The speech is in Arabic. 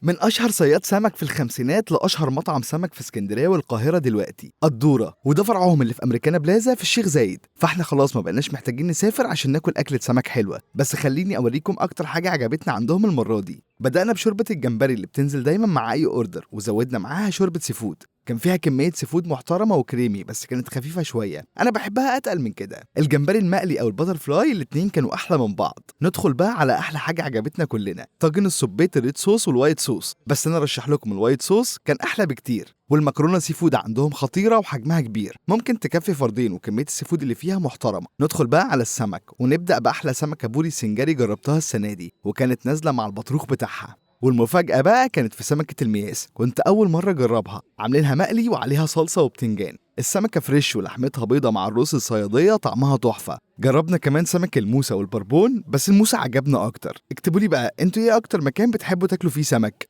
من اشهر صياد سمك في الخمسينات لاشهر مطعم سمك في اسكندريه والقاهره دلوقتي الدوره، وده فرعهم اللي في امريكانا بلازا في الشيخ زايد. فاحنا خلاص ما بقناش محتاجين نسافر عشان ناكل اكله سمك حلوه، بس خليني اوريكم اكتر حاجه عجبتنا عندهم المره دي. بدأنا بشوربة الجمبري اللي بتنزل دايما مع أي أوردر، وزودنا معاها شوربة سيفود. كان فيها كمية سيفود محترمة وكريمي، بس كانت خفيفة شوية، أنا بحبها أتقل من كده. الجمبري المقلي أو الباتر فلاي الاتنين كانوا أحلى من بعض. ندخل بقى على أحلى حاجة عجبتنا كلنا، طاجن الصبيط الريد صوص والوايت صوص، بس أنا رشح لكم الوايت صوص كان أحلى بكتير. والمكرونه سي فود عندهم خطيره وحجمها كبير، ممكن تكفي فردين، وكميه السي فود اللي فيها محترمه. ندخل بقى على السمك، ونبدا باحلى سمكه بوري سنجاري جربتها السنه دي، وكانت نازله مع البطروخ بتاعها. والمفاجأة بقى كانت في سمكة المياس، كنت أول مرة أجربها، عاملينها مقلي وعليها صلصة وبتنجان. السمكة فريش ولحمتها بيضة مع الرز الصيادية، طعمها تحفة. جربنا كمان سمك الموسى والبربون، بس الموسى عجبنا أكتر. اكتبوا لي بقى انتوا ايه أكتر مكان بتحبوا تاكلوا فيه سمك؟